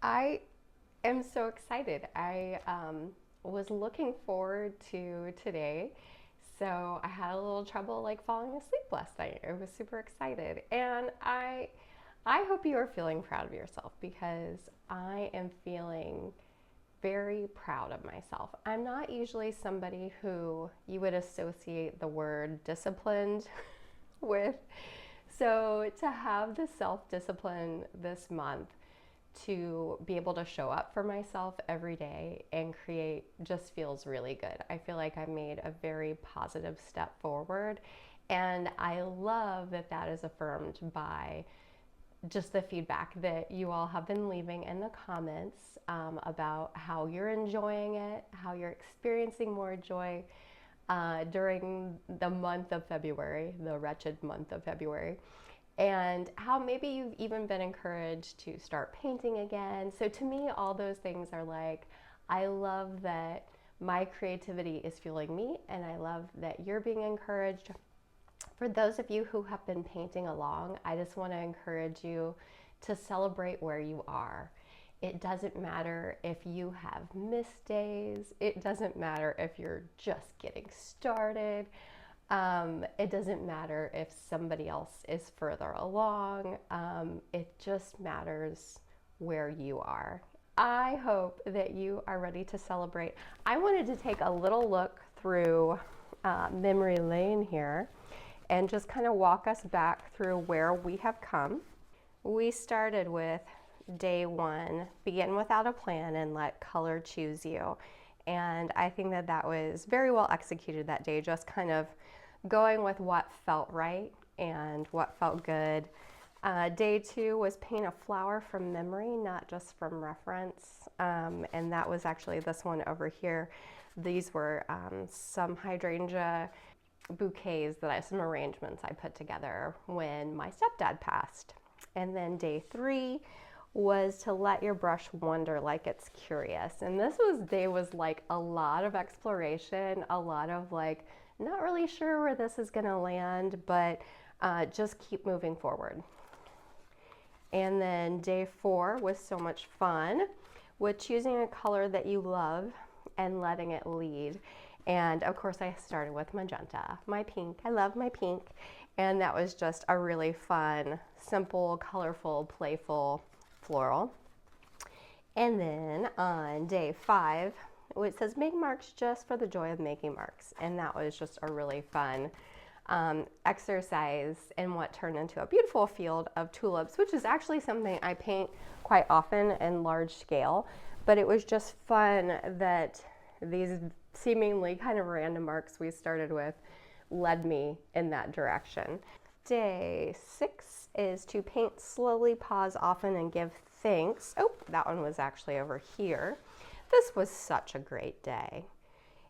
I am so excited. I was looking forward to today. So I had a little trouble like falling asleep last night. I was super excited. And I hope you are feeling proud of yourself because I am feeling very proud of myself. I'm not usually somebody who you would associate the word disciplined with. So to have the self-discipline this month to be able to show up for myself every day and create just feels really good. I feel like I made a very positive step forward, and I love that that is affirmed by just the feedback that you all have been leaving in the comments about how you're enjoying it, how you're experiencing more joy during the month of February, the wretched month of February, and how maybe you've even been encouraged to start painting again. So to me, all those things are like, I love that my creativity is fueling me, and I love that you're being encouraged. For those of you who have been painting along, I just want to encourage you to celebrate where you are. It doesn't matter if you have missed days. It doesn't matter if you're just getting started. It doesn't matter if somebody else is further along. It just matters where you are. I hope that you are ready to celebrate. I wanted to take a little look through memory lane here and just kind of walk us back through where we have come. We started with day one, begin without a plan and let color choose you. And I think that that was very well executed that day, just kind of going with what felt right and what felt good. Day two was paint a flower from memory, not just from reference. And that was actually this one over here. These were some hydrangea bouquets some arrangements I put together when my stepdad passed. And then day three was to let your brush wander like it's curious. And this day was like a lot of exploration, a lot of like, not really sure where this is gonna land, but just keep moving forward. And then day four was so much fun with choosing a color that you love and letting it lead. And of course I started with magenta, my pink. I love my pink. And that was just a really fun, simple, colorful, playful floral. And then on day five, it says make marks just for the joy of making marks. And that was just a really fun exercise in what turned into a beautiful field of tulips, which is actually something I paint quite often in large scale. But it was just fun that these seemingly kind of random marks we started with led me in that direction. Day six is to paint slowly, pause often, and give thanks. Oh, that one was actually over here. This was such a great day.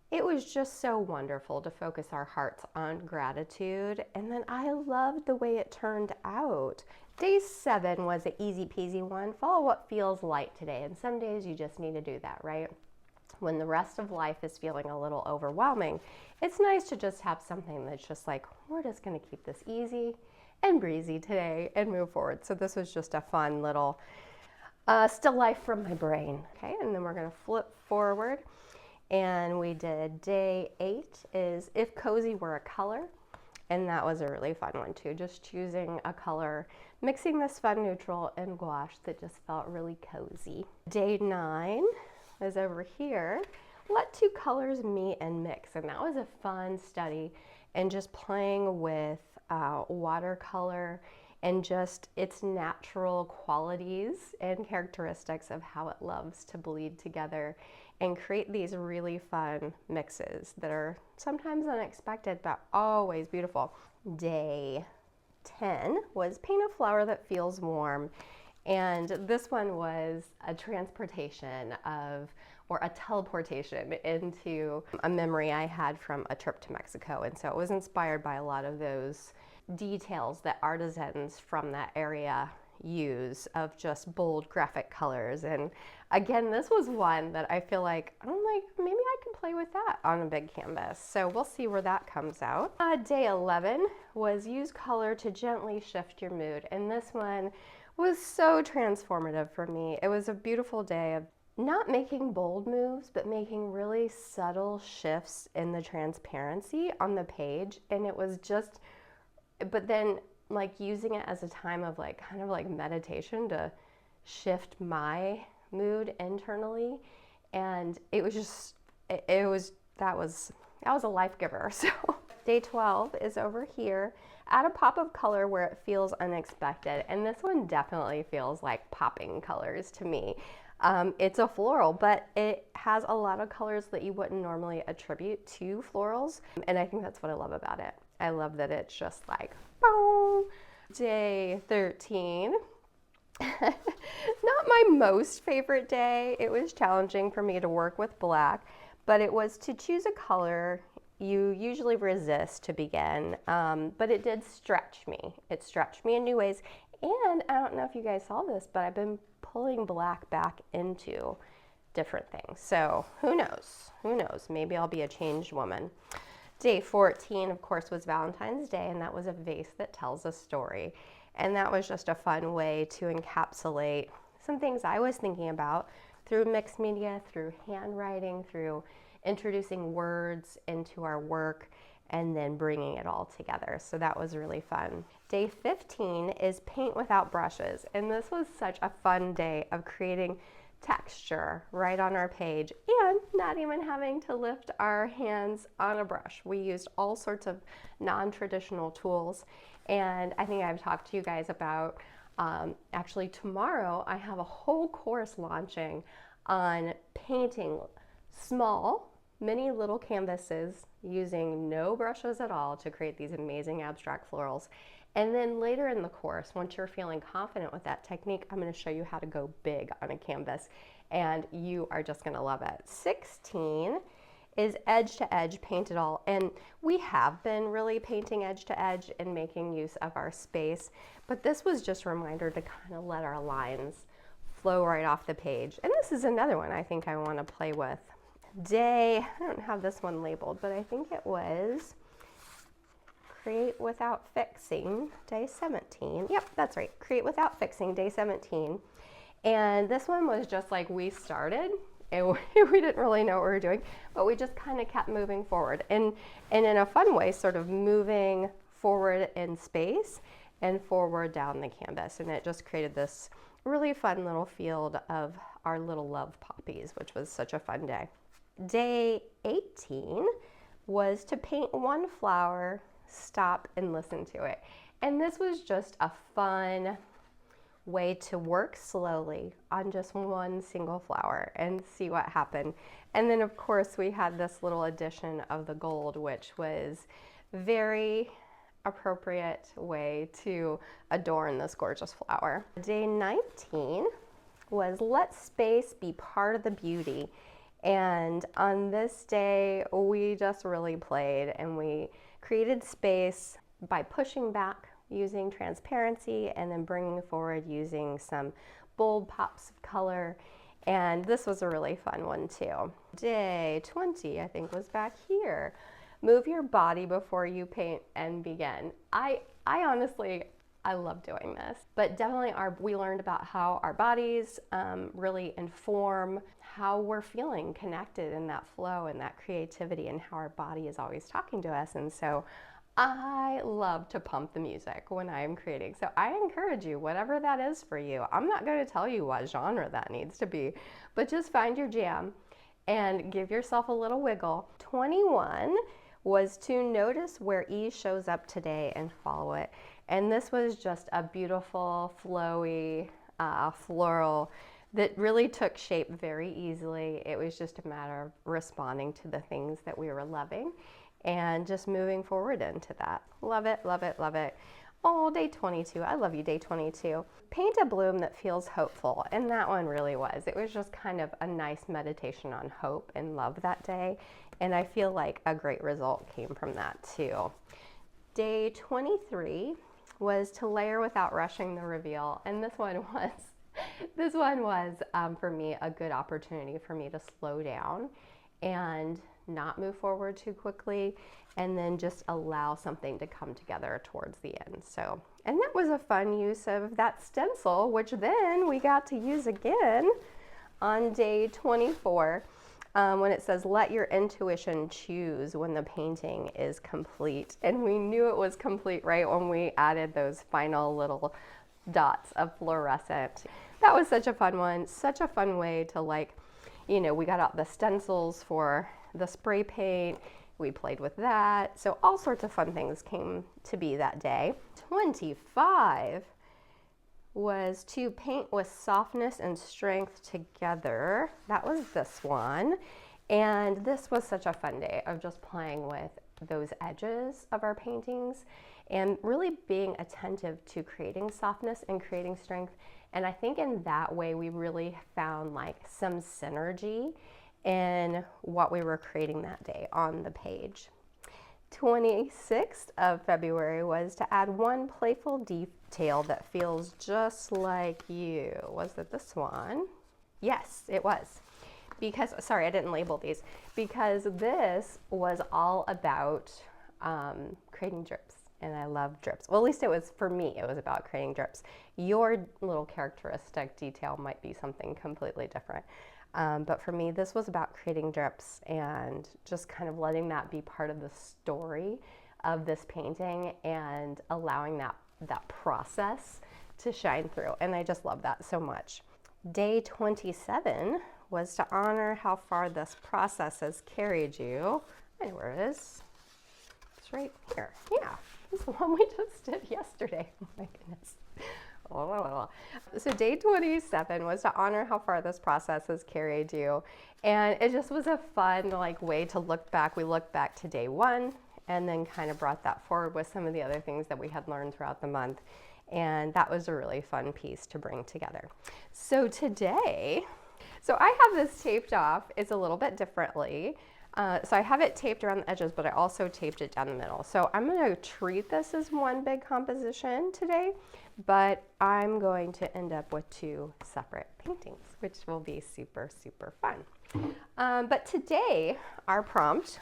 It was just so wonderful to focus our hearts on gratitude, and then I loved the way it turned out. Day seven was an easy peasy one. Follow what feels light today, and some days you just need to do that, right? When the rest of life is feeling a little overwhelming, it's nice to just have something that's just like, we're just gonna keep this easy and breezy today and move forward. So this was just a fun little still life from my brain. Okay, and then we're gonna flip forward. And we did day eight is if cozy were a color. And that was a really fun one too, just choosing a color, mixing this fun neutral and gouache that just felt really cozy. Day nine is over here. Let two colors meet and mix. And that was a fun study and just playing with watercolor and just its natural qualities and characteristics of how it loves to bleed together and create these really fun mixes that are sometimes unexpected but always beautiful. Day 10 was paint a flower that feels warm. And this one was a transportation or a teleportation into a memory I had from a trip to Mexico. And so it was inspired by a lot of those details that artisans from that area use of just bold graphic colors. And again, this was one that I feel like, I'm like, maybe I can play with that on a big canvas. So we'll see where that comes out. Day 11 was use color to gently shift your mood. And this one was so transformative for me. It was a beautiful day of not making bold moves, but making really subtle shifts in the transparency on the page. And it was just, but then like using it as a time of like kind of like meditation to shift my mood internally. And it was just, that was a life giver. So day 12 is over here. Add a pop of color where it feels unexpected. And this one definitely feels like popping colors to me. It's a floral, but it has a lot of colors that you wouldn't normally attribute to florals. And I think that's what I love about it. I love that it's just like, boom. Day 13. Not my most favorite day. It was challenging for me to work with black, but it was to choose a color you usually resist to begin, but it did stretch me. It stretched me in new ways. And I don't know if you guys saw this, but I've been pulling black back into different things. So who knows? Who knows? Maybe I'll be a changed woman. Day 14, of course, was Valentine's Day, and that was a vase that tells a story. And that was just a fun way to encapsulate some things I was thinking about through mixed media, through handwriting, through introducing words into our work, and then bringing it all together. So that was really fun. Day 15 is paint without brushes. And this was such a fun day of creating texture right on our page and not even having to lift our hands on a brush. We used all sorts of non-traditional tools. And I think I've talked to you guys about, actually tomorrow I have a whole course launching on painting small, many little canvases using no brushes at all to create these amazing abstract florals. And then later in the course, once you're feeling confident with that technique, I'm going to show you how to go big on a canvas, and you are just going to love it. 16 is edge to edge, paint it all. And we have been really painting edge to edge and making use of our space, but this was just a reminder to kind of let our lines flow right off the page. And this is another one I think I want to play with. Day, I don't have this one labeled, but I think it was Create Without Fixing, day 17. Yep, that's right. Create Without Fixing, day 17. And this one was just like we started and we didn't really know what we were doing, but we just kind of kept moving forward. And in a fun way, sort of moving forward in space and forward down the canvas. And it just created this really fun little field of our little love poppies, which was such a fun day. Day 18 was to paint one flower, stop and listen to it. And this was just a fun way to work slowly on just one single flower and see what happened. And then of course we had this little addition of the gold, which was very appropriate way to adorn this gorgeous flower. Day 19 was let space be part of the beauty. And on this day, we just really played and we created space by pushing back using transparency and then bringing forward using some bold pops of color. And this was a really fun one too. Day 20, I think, was back here. Move your body before you paint and begin. I honestly, I love doing this, but definitely we learned about how our bodies really inform how we're feeling connected in that flow and that creativity, and how our body is always talking to us. And so I love to pump the music when I am creating. So I encourage you, whatever that is for you. I'm not going to tell you what genre that needs to be, but just find your jam and give yourself a little wiggle. 21 was to notice where E shows up today and follow it. And this was just a beautiful, flowy floral that really took shape very easily. It was just a matter of responding to the things that we were loving and just moving forward into that. Love it, love it, love it. Oh, day 22, I love you, day 22. Paint a bloom that feels hopeful, and that one really was. It was just kind of a nice meditation on hope and love that day, and I feel like a great result came from that too. Day 23 was to layer without rushing the reveal, and this one was for me a good opportunity for me to slow down and not move forward too quickly, and then just allow something to come together towards the end. So, and that was a fun use of that stencil, which then we got to use again on day 24. When it says, let your intuition choose when the painting is complete. And we knew it was complete right when we added those final little dots of fluorescent. That was such a fun one, such a fun way to, like, you know, we got out the stencils for the spray paint, we played with that. So all sorts of fun things came to be that day. 25 was to paint with softness and strength together. That was this one. And this was such a fun day of just playing with those edges of our paintings and really being attentive to creating softness and creating strength. And I think in that way, we really found like some synergy in what we were creating that day on the page. 26th of February was to add one playful detail that feels just like you. Was it this one? Yes, it was. Because, sorry, I didn't label these, because this was all about creating drips, and I love drips. Well, at least it was, for me, it was about creating drips. Your little characteristic detail might be something completely different. But for me, this was about creating drips and just kind of letting that be part of the story of this painting and allowing that process to shine through. And I just love that so much. Day 27 was to honor how far this process has carried you. I know where it is. It's right here. Yeah, it's the one we just did yesterday. Oh my goodness. So day 27 was to honor how far this process has carried you. And it just was a fun like way to look back. We looked back to day 1 and then kind of brought that forward with some of the other things that we had learned throughout the month. And that was a really fun piece to bring together. So today, so I have this taped off. It's a little bit differently. So I have it taped around the edges, but I also taped it down the middle. So I'm going to treat this as one big composition today, but I'm going to end up with 2 separate paintings, which will be super, super fun. But today, our prompt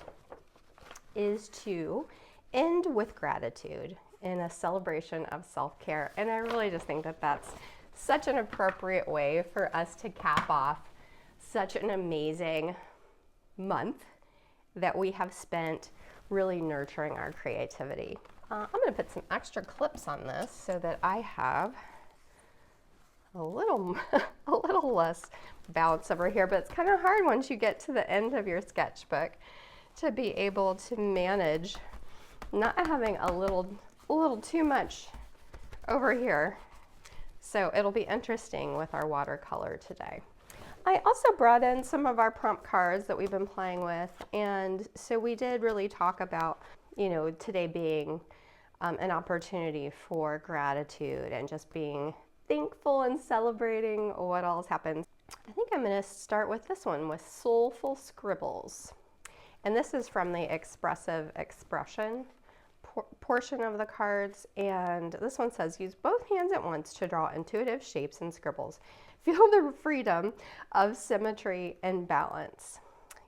is to end with gratitude in a celebration of self-care. And I really just think that that's such an appropriate way for us to cap off such an amazing month that we have spent really nurturing our creativity. I'm going to put some extra clips on this so that I have a little less bounce over here, but it's kind of hard once you get to the end of your sketchbook to be able to manage not having a little too much over here. So it'll be interesting with our watercolor today. I also brought in some of our prompt cards that we've been playing with, and so we did really talk about, you know, today being an opportunity for gratitude and just being thankful and celebrating what all's happened. I think I'm going to start with this one with Soulful Scribbles, and this is from the expressive expression portion of the cards, and this one says, use both hands at once to draw intuitive shapes and scribbles. Feel the freedom of symmetry and balance.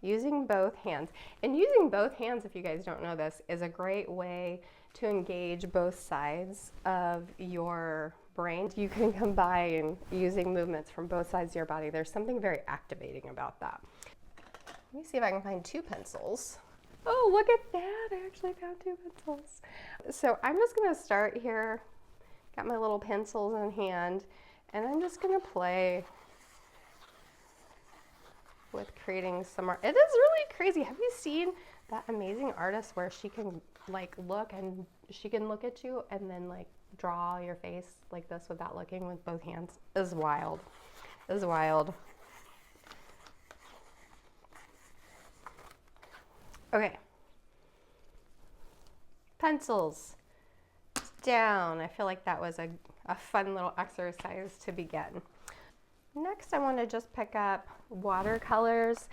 Using both hands. And using both hands, if you guys don't know this, is a great way to engage both sides of your brain. You can combine using movements from both sides of your body. There's something very activating about that. Let me see if I can find 2 pencils. Oh, look at that. I actually found 2 pencils. So I'm just going to start here. Got my little pencils in hand. And I'm just going to play with creating some art. It is really crazy. Have you seen that amazing artist where she can like look and she can look at you and then like draw your face like this without looking with both hands? It is wild. It is wild. Okay. Pencils down. I feel like that was a fun little exercise to begin. Next, I want to just pick up watercolors.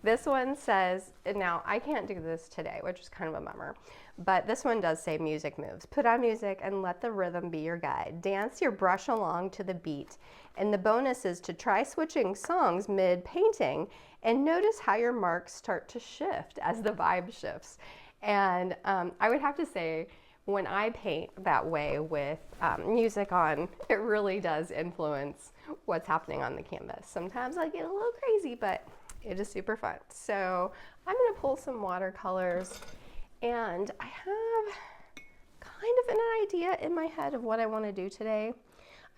This one says, now I can't do this today, which is kind of a bummer, but this one does say music moves. Put on music and let the rhythm be your guide. Dance your brush along to the beat. And the bonus is to try switching songs mid-painting and notice how your marks start to shift as the vibe shifts. And I would have to say, when I paint that way with music on, it really does influence what's happening on the canvas. Sometimes I get a little crazy, but it is super fun. So I'm gonna pull some watercolors, and I have kind of an idea in my head of what I wanna do today.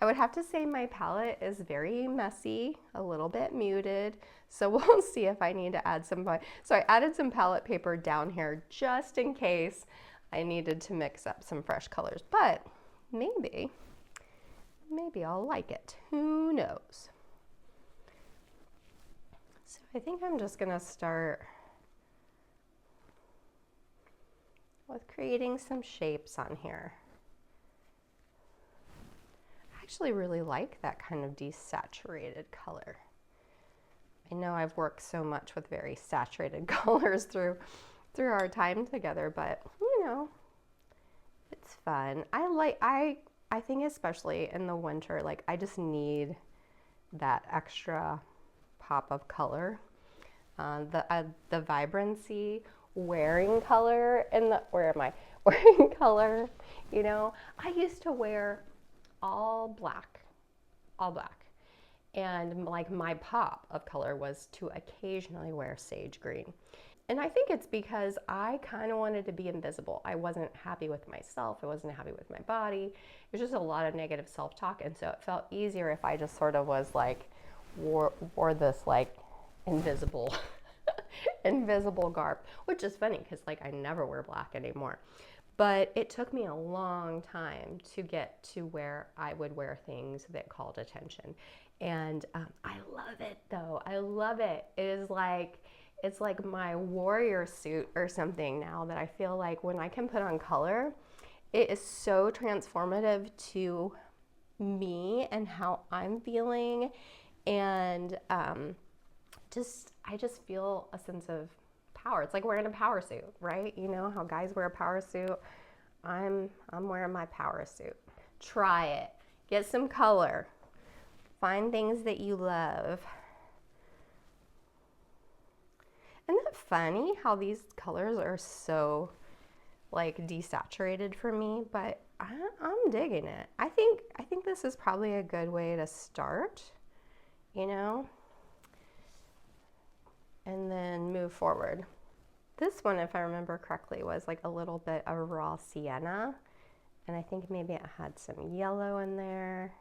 I would have to say my palette is very messy, a little bit muted, so we'll see if I need to add some. So I added some palette paper down here just in case I needed to mix up some fresh colors, but maybe I'll like it. Who knows? So I think I'm just gonna start with creating some shapes on here. I actually really like that kind of desaturated color. I know I've worked so much with very saturated colors through our time together, but you know, it's fun. I think especially in the winter, like I just need that extra pop of color, the vibrancy, wearing color, and where am I? Wearing color, you know. I used to wear all black, and like my pop of color was to occasionally wear sage green. And I think it's because I kind of wanted to be invisible. I wasn't happy with myself. I wasn't happy with my body. It was just a lot of negative self-talk. And so it felt easier if I just sort of was like, wore this like invisible, invisible garb, which is funny because like I never wear black anymore. But it took me a long time to get to where I would wear things that called attention. And I love it though. I love it. It's like my warrior suit or something now, that I feel like when I can put on color, it is so transformative to me and how I'm feeling. And I just feel a sense of power. It's like wearing a power suit, right? You know how guys wear a power suit? I'm wearing my power suit. Try it. Get some color. Find things that you love. Isn't that funny how these colors are so like desaturated for me? But I'm digging it. I think this is probably a good way to start, you know, and then move forward. This one, if I remember correctly, was like a little bit of raw sienna, and I think maybe it had some yellow in there.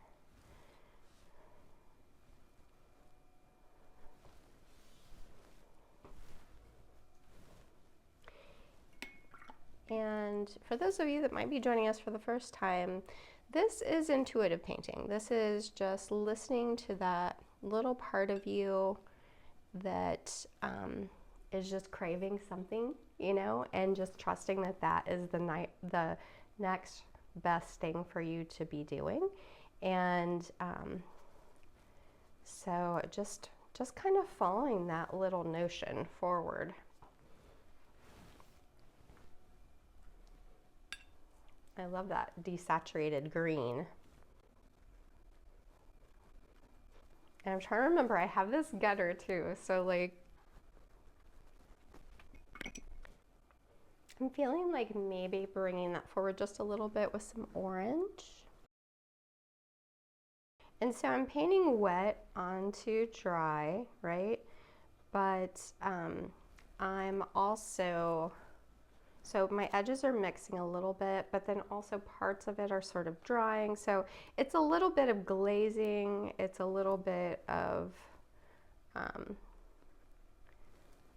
And for those of you that might be joining us for the first time, this is intuitive painting. This is just listening to that little part of you that is just craving something, you know, and just trusting that that is the next best thing for you to be doing. And so just kind of following that little notion forward. I love that desaturated green. And I'm trying to remember, I have this gutter too, so like, I'm feeling like maybe bringing that forward just a little bit with some orange. And so I'm painting wet onto dry, right? But I'm also, so my edges are mixing a little bit, but then also parts of it are sort of drying. So it's a little bit of glazing. It's a little bit of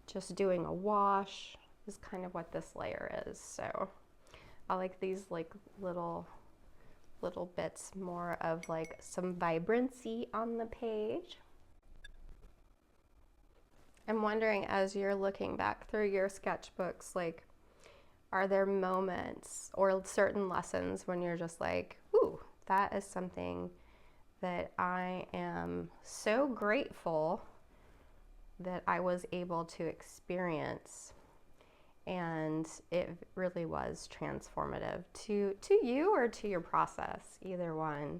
just doing a wash is kind of what this layer is. So I like these like little bits more of like some vibrancy on the page. I'm wondering, as you're looking back through your sketchbooks, like, are there moments or certain lessons when you're just like, ooh, that is something that I am so grateful that I was able to experience, and it really was transformative to you or to your process, either one.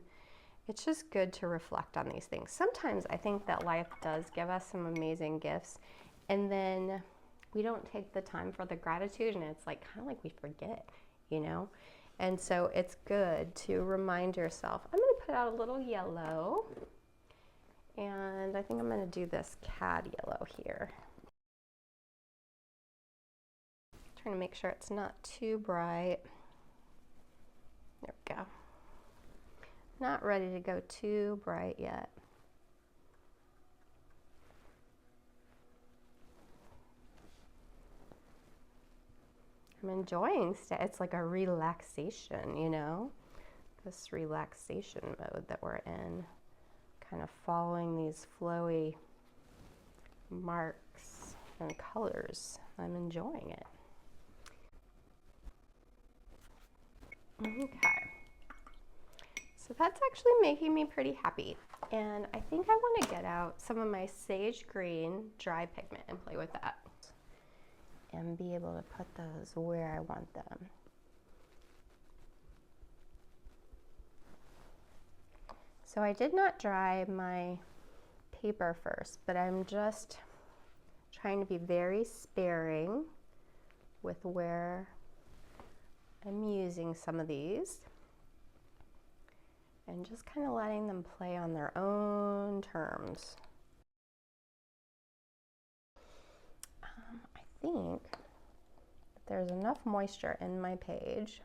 It's just good to reflect on these things. Sometimes I think that life does give us some amazing gifts, and then we don't take the time for the gratitude, and it's like kind of like we forget, you know? And so it's good to remind yourself. I'm going to put out a little yellow, and I think I'm going to do this cad yellow here. Trying to make sure it's not too bright. There we go. Not ready to go too bright yet. I'm enjoying it's like a relaxation, you know, this relaxation mode that we're in, kind of following these flowy marks and colors. I'm enjoying it. Okay. So that's actually making me pretty happy. And I think I want to get out some of my sage green dry pigment and play with that and be able to put those where I want them. So I did not dry my paper first, but I'm just trying to be very sparing with where I'm using some of these, and just kind of letting them play on their own terms. I think there's enough moisture in my page.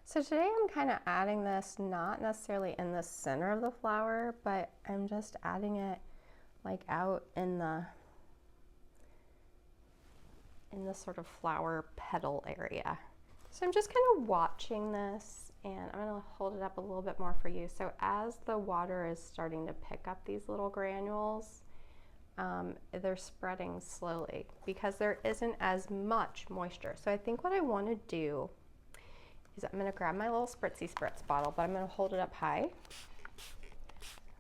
So today I'm kind of adding this, not necessarily in the center of the flower, but I'm just adding it like out in the sort of flower petal area. So I'm just kind of watching this, and I'm going to hold it up a little bit more for you. So as the water is starting to pick up these little granules, they're spreading slowly because there isn't as much moisture. So I think what I want to do is I'm going to grab my little spritzy spritz bottle, but I'm going to hold it up high.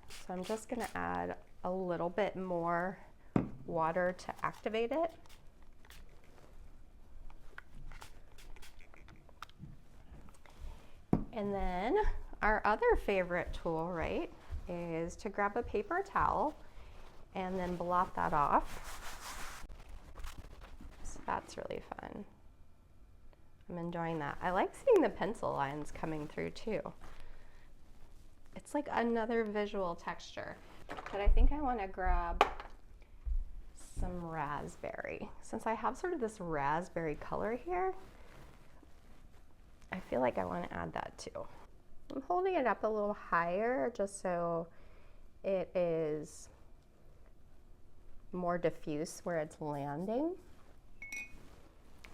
So I'm just going to add a little bit more water to activate it. And then our other favorite tool, right, is to grab a paper towel and then blot that off. So that's really fun. I'm enjoying that. I like seeing the pencil lines coming through too. It's like another visual texture. But I think I want to grab some raspberry. Since I have sort of this raspberry color here, I feel like I want to add that too. I'm holding it up a little higher just so it is more diffuse where it's landing.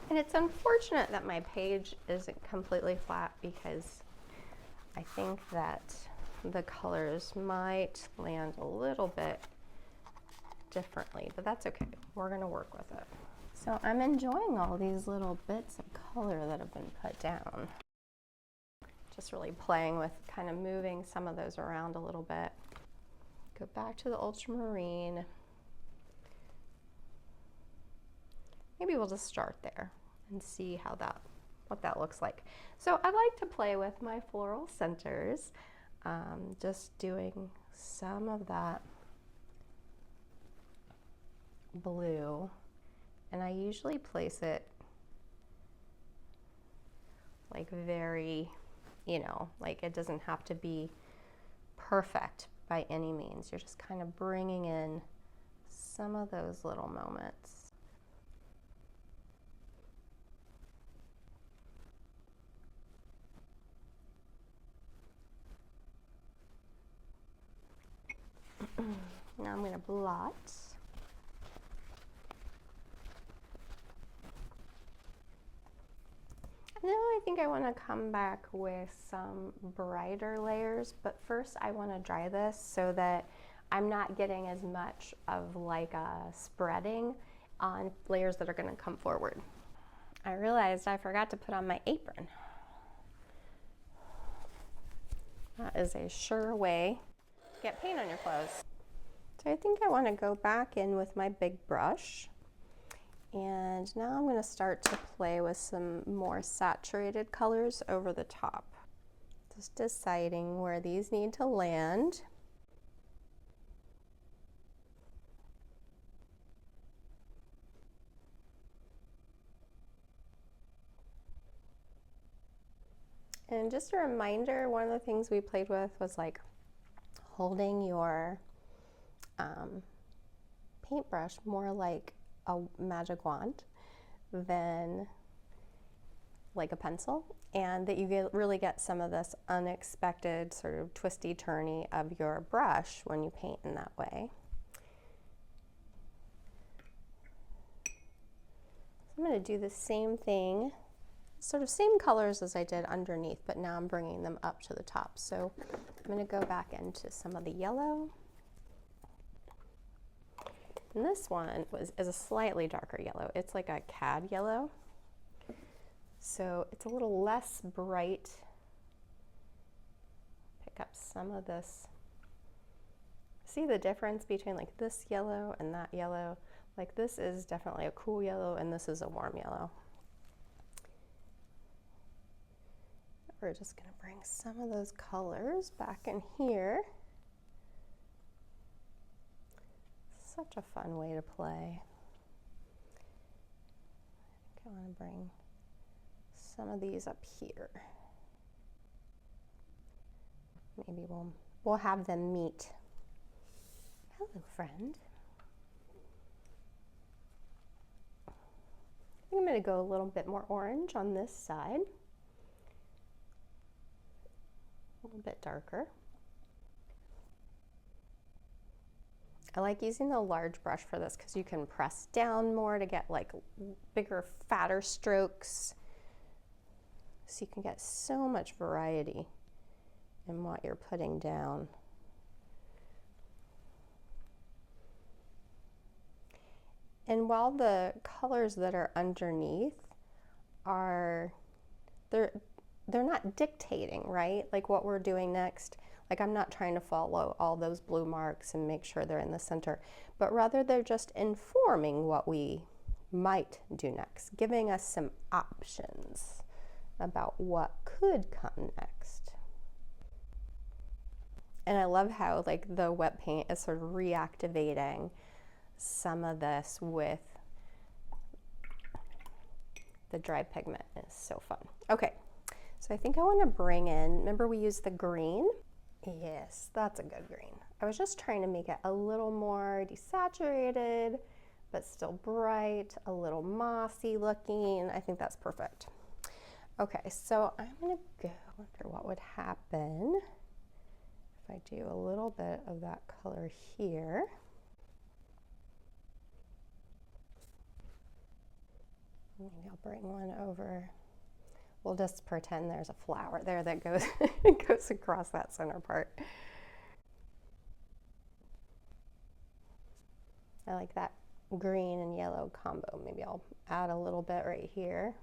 And it's unfortunate that my page isn't completely flat because I think that the colors might land a little bit differently, but that's okay. We're going to work with it. So I'm enjoying all these little bits of color that have been put down. Just really playing with kind of moving some of those around a little bit. Go back to the ultramarine. Maybe we'll just start there and see how what that looks like. So I like to play with my floral centers, just doing some of that blue, and I usually place it like very, you know, like it doesn't have to be perfect by any means. You're just kind of bringing in some of those little moments. Now I'm going to blot. Now I think I want to come back with some brighter layers, but first I want to dry this so that I'm not getting as much of like a spreading on layers that are going to come forward. I realized I forgot to put on my apron. That is a sure way to get paint on your clothes. So I think I want to go back in with my big brush. And now I'm going to start to play with some more saturated colors over the top. Just deciding where these need to land. And just a reminder, one of the things we played with was like holding your paintbrush more like a magic wand than like a pencil, and that you really get some of this unexpected sort of twisty turny of your brush when you paint in that way. So I'm going to do the same thing, sort of same colors as I did underneath, but now I'm bringing them up to the top. So I'm going to go back into some of the yellow. And this one is a slightly darker yellow. It's like a cad yellow. So it's a little less bright. Pick up some of this. See the difference between like this yellow and that yellow? Like this is definitely a cool yellow and this is a warm yellow. We're just going to bring some of those colors back in here. Such a fun way to play. I think I want to bring some of these up here. Maybe we'll have them meet. Hello, friend. I think I'm going to go a little bit more orange on this side. A little bit darker. I like using the large brush for this because you can press down more to get like bigger, fatter strokes. So you can get so much variety in what you're putting down. And while the colors that are underneath are, they're not dictating, right? Like what we're doing next. Like I'm not trying to follow all those blue marks and make sure they're in the center, but rather they're just informing what we might do next, giving us some options about what could come next. And I love how like the wet paint is sort of reactivating some of this with the dry pigment. It's so fun. Okay, so I think I want to bring in, remember we used the green? Yes, that's a good green. I was just trying to make it a little more desaturated, but still bright, a little mossy looking. I think that's perfect. Okay, so I'm gonna go, I wonder what would happen if I do a little bit of that color here. Maybe I'll bring one over. We'll just pretend there's a flower there that goes, goes across that center part. I like that green and yellow combo. Maybe I'll add a little bit right here.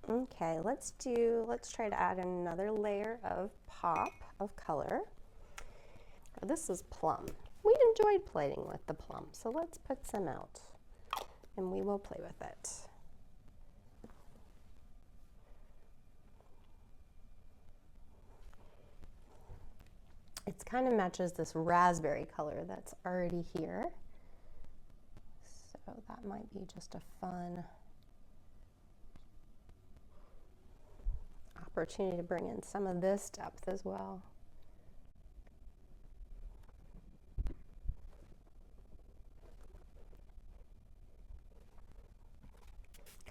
Okay, let's try to add another layer of pop of color. This is plum. We enjoyed playing with the plum, so let's put some out and we will play with it. It kind of matches this raspberry color that's already here. So that might be just a fun opportunity to bring in some of this depth as well.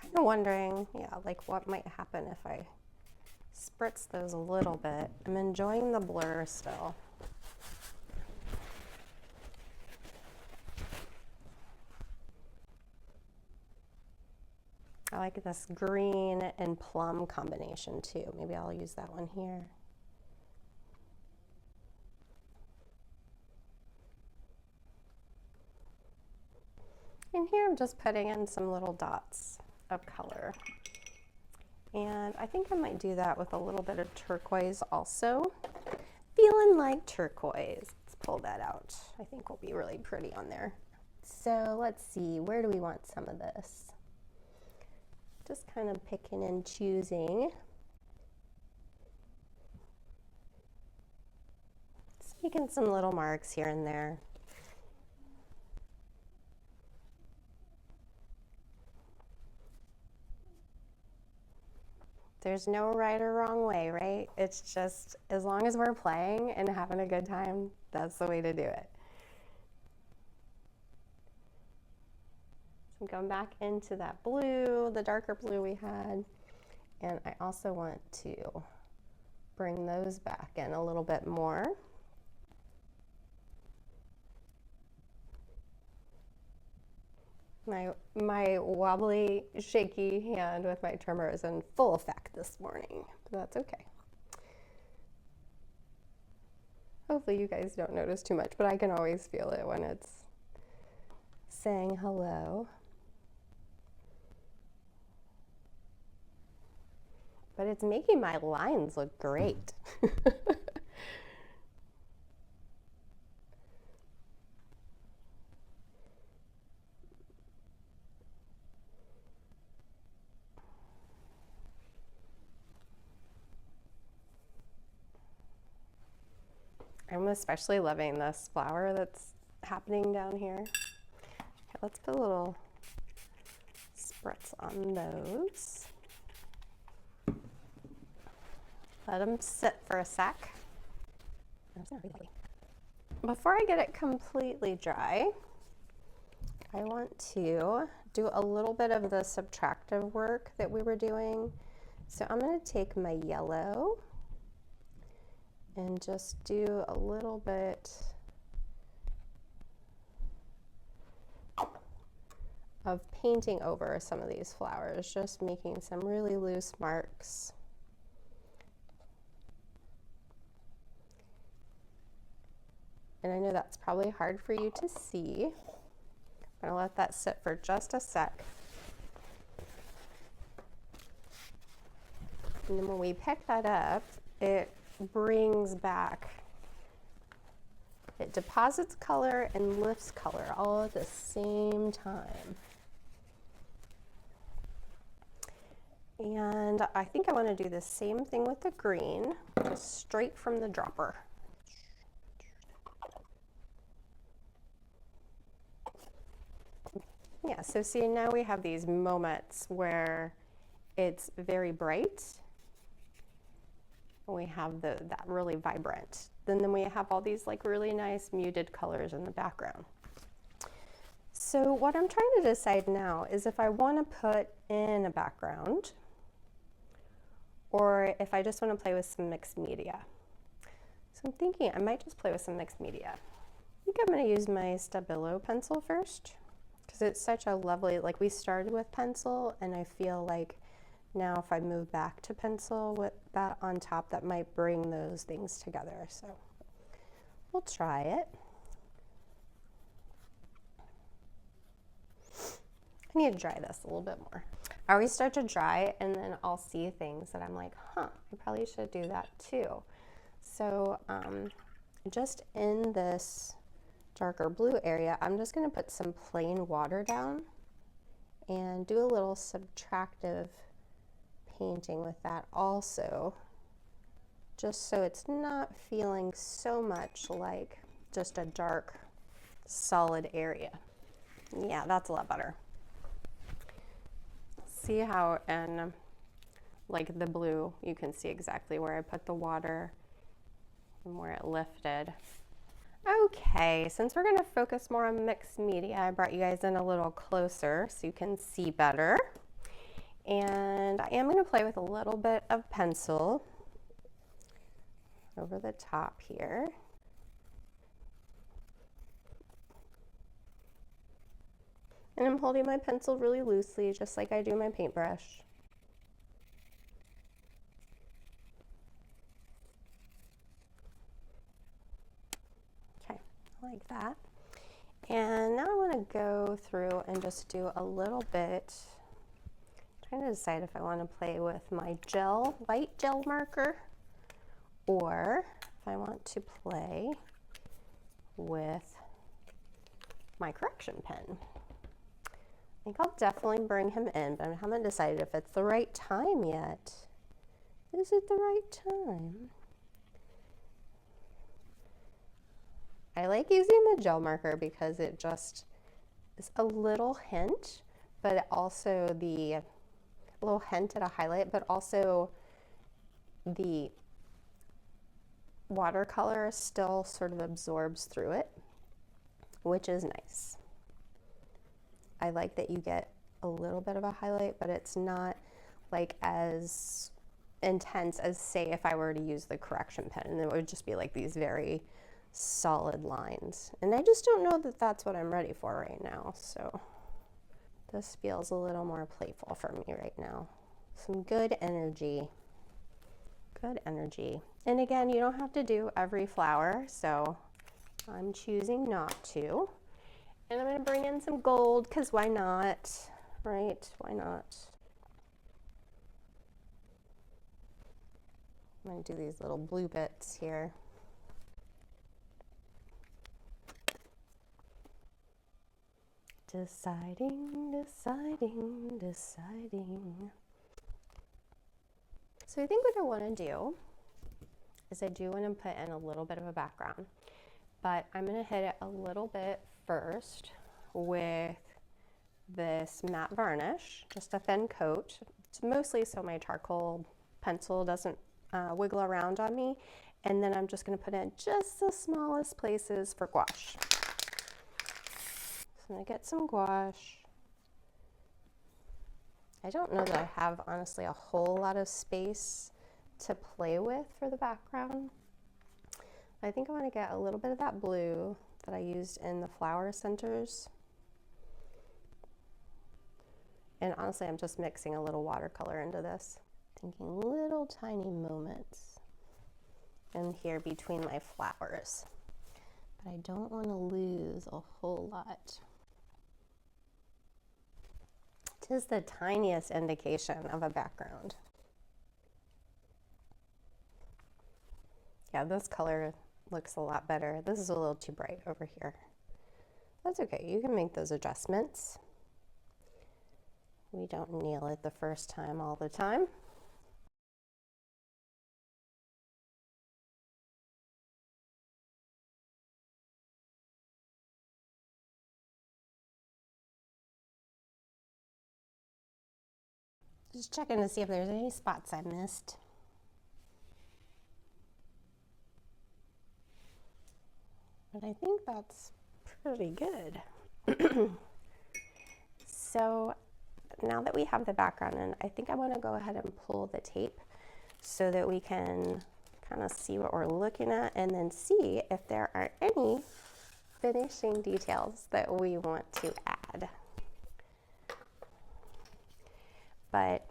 Kind of wondering, yeah, like what might happen if I spritz those a little bit. I'm enjoying the blur still. I like this green and plum combination too. Maybe I'll use that one here. And here I'm just putting in some little dots of color. And I think I might do that with a little bit of turquoise also. Feeling like turquoise. Let's pull that out. I think will be really pretty on there. So let's see, where do we want some of this? Just kind of picking and choosing. Just making some little marks here and there. There's no right or wrong way, right? It's just, as long as we're playing and having a good time, that's the way to do it. So I'm going back into that blue, the darker blue we had. And I also want to bring those back in a little bit more. My wobbly, shaky hand with my trimmer is in full effect this morning, but that's okay. Hopefully you guys don't notice too much, but I can always feel it when it's saying hello. But it's making my lines look great. I'm especially loving this flower that's happening down here. Okay, let's put a little spritz on those. Let them sit for a sec. Before I get it completely dry, I want to do a little bit of the subtractive work that we were doing. So I'm going to take my yellow and just do a little bit of painting over some of these flowers, just making some really loose marks. And I know that's probably hard for you to see. I'm gonna let that sit for just a sec. And then when we pick that up, it brings back, it deposits color and lifts color all at the same time. And I think I want to do the same thing with the green, just straight from the dropper. Yeah, so see, now we have these moments where it's very bright. We have that really vibrant. Then we have all these like really nice muted colors in the background. So what I'm trying to decide now is if I want to put in a background or if I just want to play with some mixed media. So I'm thinking I might just play with some mixed media. I think I'm going to use my Stabillo pencil first because it's such a lovely, like we started with pencil and I feel like now if I move back to pencil with that on top, that might bring those things together. So we'll try it. I need to dry this a little bit more. I always start to dry and then I'll see things that I'm like, huh, I probably should do that too. So just in this darker blue area, I'm just gonna put some plain water down and do a little subtractive painting with that also, just so it's not feeling so much like just a dark solid area. Yeah, that's a lot better. See how in like the blue you can see exactly where I put the water and where it lifted. Okay, since we're going to focus more on mixed media, I brought you guys in a little closer so you can see better. And I am going to play with a little bit of pencil over the top here. And I'm holding my pencil really loosely, just like I do my paintbrush. Okay, like that. And now I want to go through and just do a little bit, trying to decide if I want to play with my gel, white gel marker, or if I want to play with my correction pen. I think I'll definitely bring him in, but I haven't decided if it's the right time yet. Is it the right time? I like using the gel marker because it just is a little hint, but also the little hint at a highlight, but also the watercolor still sort of absorbs through it, which is nice. I like that you get a little bit of a highlight, but it's not like as intense as, say, if I were to use the correction pen, and it would just be like these very solid lines. And I just don't know that that's what I'm ready for right now. So this feels a little more playful for me right now. Some good energy. Good energy. And again, you don't have to do every flower, so I'm choosing not to. And I'm going to bring in some gold, because why not, right? Why not? I'm going to do these little blue bits here. Deciding, deciding, deciding. So I think what I want to do is I do want to put in a little bit of a background, but I'm going to hit it a little bit first with this matte varnish, just a thin coat. It's mostly so my charcoal pencil doesn't wiggle around on me. And then I'm just going to put in just the smallest places for gouache. So I'm going to get some gouache. I don't know that I have, honestly, a whole lot of space to play with for the background. I think I want to get a little bit of that blue that I used in the flower centers. And honestly, I'm just mixing a little watercolor into this. Thinking little tiny moments in here between my flowers. But I don't want to lose a whole lot. It is the tiniest indication of a background. Yeah, this color looks a lot better. This is a little too bright over here. That's okay, you can make those adjustments. We don't nail it the first time all the time. Just checking to see if there's any spots I missed. But I think that's pretty good. So now that we have the background in, I think I want to go ahead and pull the tape so that we can kind of see what we're looking at and then see if there are any finishing details that we want to add. But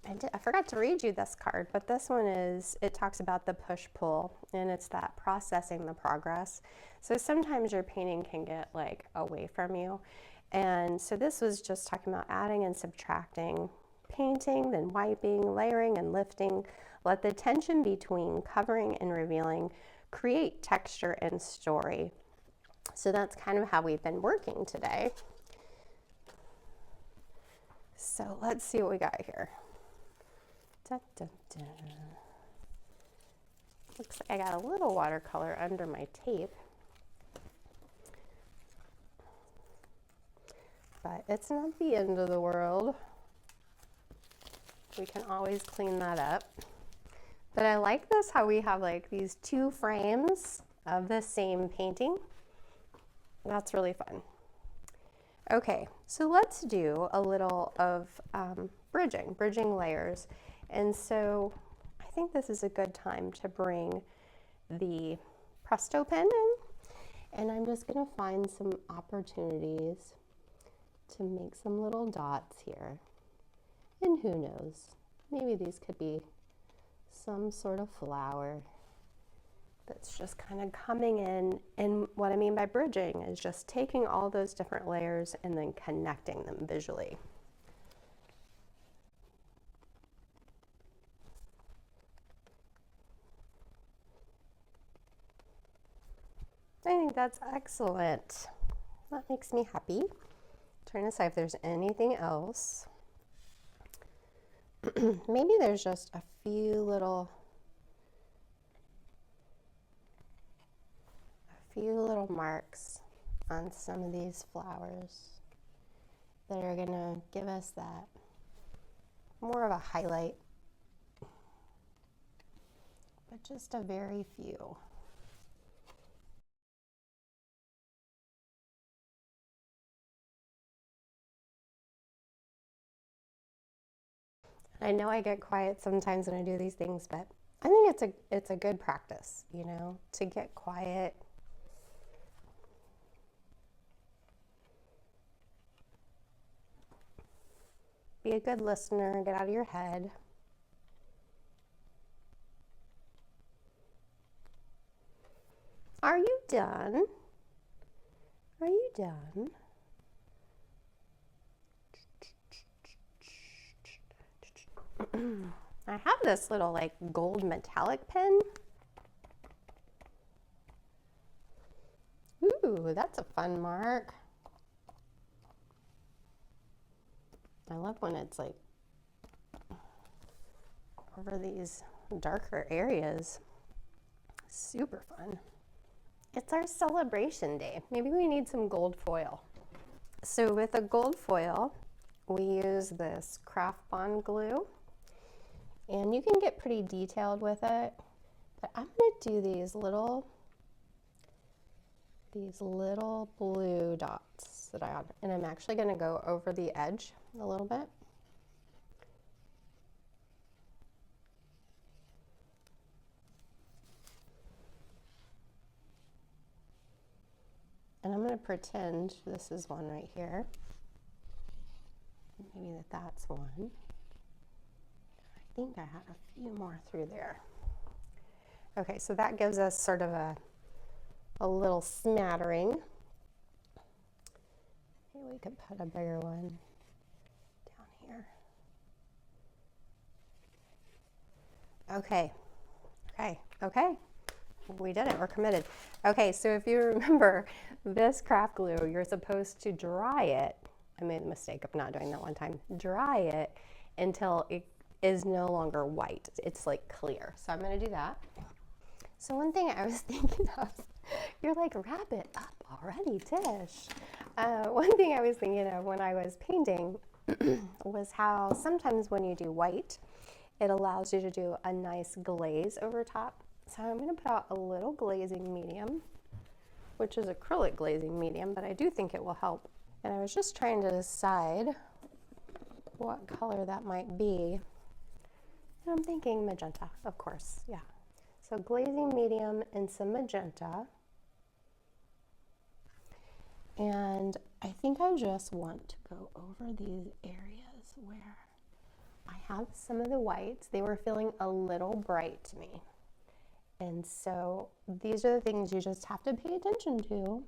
I forgot to read you this card, but this one is, it talks about the push-pull, and it's that processing the progress. So sometimes your painting can get like away from you. And so this was just talking about adding and subtracting, painting, then wiping, layering and lifting. Let the tension between covering and revealing create texture and story. So that's kind of how we've been working today. So let's see what we got here. Da, da, da. Looks like I got a little watercolor under my tape. But it's not the end of the world. We can always clean that up. But I like this, how we have like these two frames of the same painting. That's really fun. Okay, so let's do a little of bridging layers. And so I think this is a good time to bring the Presto pen in. And I'm just gonna find some opportunities to make some little dots here. And who knows, maybe these could be some sort of flower that's just kind of coming in. And what I mean by bridging is just taking all those different layers and then connecting them visually. I think that's excellent. That makes me happy. Trying to see if there's anything else. Maybe there's just a few little marks on some of these flowers that are gonna give us that more of a highlight, but just a very few. I know I get quiet sometimes when I do these things, but I think it's a good practice, you know, to get quiet. Be a good listener, get out of your head. Are you done? Are you done? I have this little like gold metallic pen. Ooh, that's a fun mark. I love when it's like over these darker areas. Super fun. It's our celebration day. Maybe we need some gold foil. So with a gold foil, we use this craft bond glue. And you can get pretty detailed with it, but I'm going to do these little blue dots that and I'm actually going to go over the edge a little bit. And I'm going to pretend this is one right here. Maybe that's one. I think I had a few more through there. Okay, so that gives us sort of a little smattering. Maybe we could put a bigger one down here. Okay, okay. We did it, we're committed. Okay, so if you remember this craft glue, you're supposed to dry it. I made the mistake of not doing that one time. Dry it until it is no longer white. It's like clear. So I'm going to do that. So one thing I was thinking of, you're like, wrap it up already, Tish. One thing I was thinking of when I was painting was how sometimes when you do white, it allows you to do a nice glaze over top. So I'm going to put out a little glazing medium, which is acrylic glazing medium, but I do think it will help. And I was just trying to decide what color that might be. And I'm thinking magenta, of course, yeah. So glazing medium and some magenta. And I think I just want to go over these areas where I have some of the whites. They were feeling a little bright to me. And so these are the things you just have to pay attention to.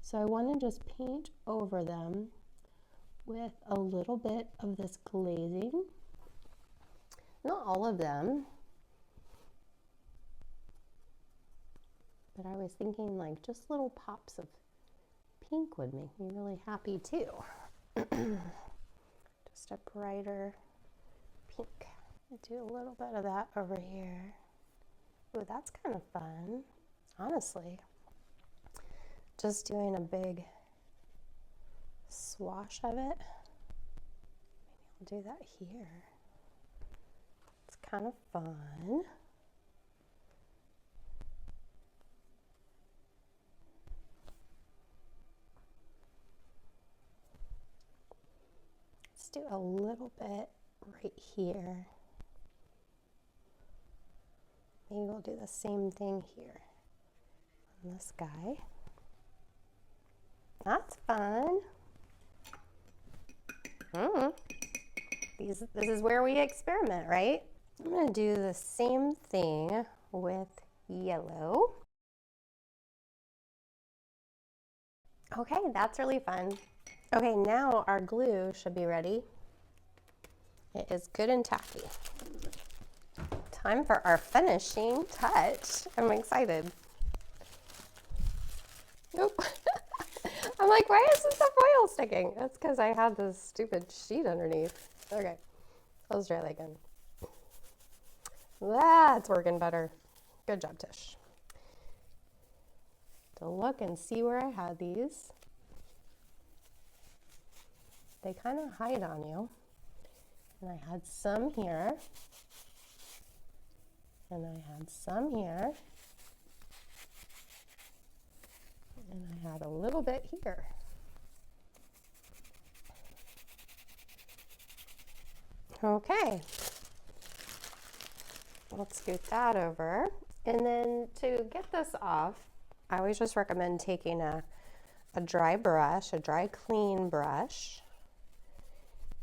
So I want to just paint over them with a little bit of this glazing. Not all of them, but I was thinking like just little pops of pink would make me really happy too. Just a brighter pink. I'll do a little bit of that over here. Ooh, that's kind of fun, honestly. Just doing a big swash of it. Maybe I'll do that here. It's kind of fun. Let's do a little bit right here. Maybe we'll do the same thing here on this guy. That's fun. This is where we experiment, right? I'm gonna do the same thing with yellow. Okay, that's really fun. Okay, now our glue should be ready. It is good and tacky. Time for our finishing touch. I'm excited. Nope. I'm like, why isn't the foil sticking? That's because I had this stupid sheet underneath. Okay, let's try that again. That's working better. Good job, Tish. To look and see where I had these. They kind of hide on you. And I had some here. And I had some here. And I had a little bit here. Okay. Let's scoot that over. And then to get this off, I always just recommend taking a dry brush, a dry clean brush.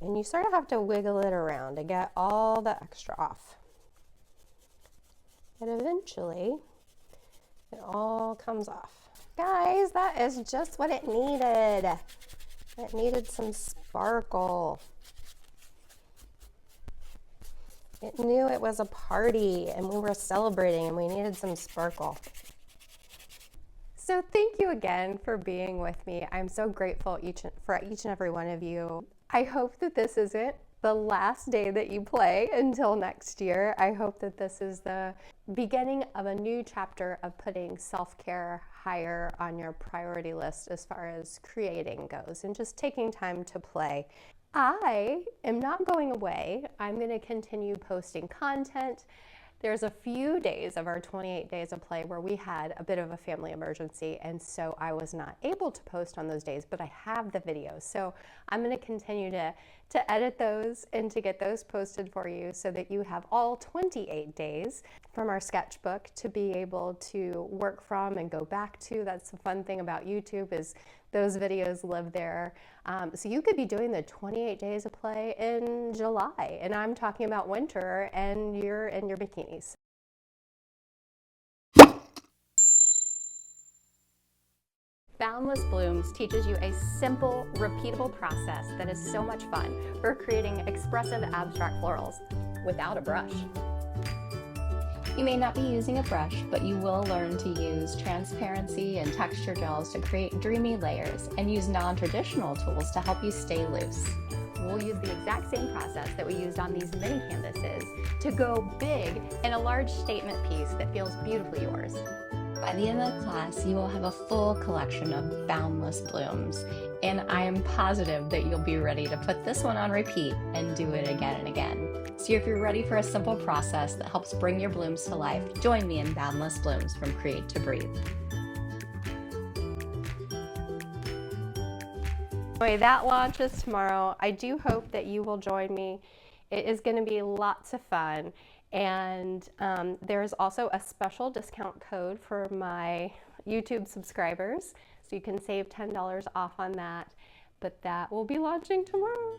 And you sort of have to wiggle it around to get all the extra off. And eventually, it all comes off. Guys, that is just what it needed. It needed some sparkle. It knew it was a party and we were celebrating and we needed some sparkle. So thank you again for being with me. I'm so grateful for each and every one of you. I hope that this isn't the last day that you play until next year. I hope that this is the beginning of a new chapter of putting self-care higher on your priority list as far as creating goes and just taking time to play. I am not going away. I'm going to continue posting content. There's a few days of our 28 days of play where we had a bit of a family emergency, and so I was not able to post on those days, but I have the videos. So I'm going to continue to edit those and to get those posted for you so that you have all 28 days from our sketchbook to be able to work from and go back to. That's the fun thing about YouTube is those videos live there. So you could be doing the 28 days of play in July, and I'm talking about winter and you're in your bikinis. Boundless Blooms teaches you a simple, repeatable process that is so much fun for creating expressive abstract florals without a brush. You may not be using a brush, but you will learn to use transparency and texture gels to create dreamy layers and use non-traditional tools to help you stay loose. We'll use the exact same process that we used on these mini canvases to go big in a large statement piece that feels beautifully yours. By the end of the class, you will have a full collection of Boundless Blooms, and I am positive that you'll be ready to put this one on repeat and do it again and again. So if you're ready for a simple process that helps bring your blooms to life, join me in Boundless Blooms from Create to Breathe. Anyway, that launches tomorrow. I do hope that you will join me. It is going to be lots of fun. And there's also a special discount code for my YouTube subscribers, so you can save $10 off on that, but that will be launching tomorrow.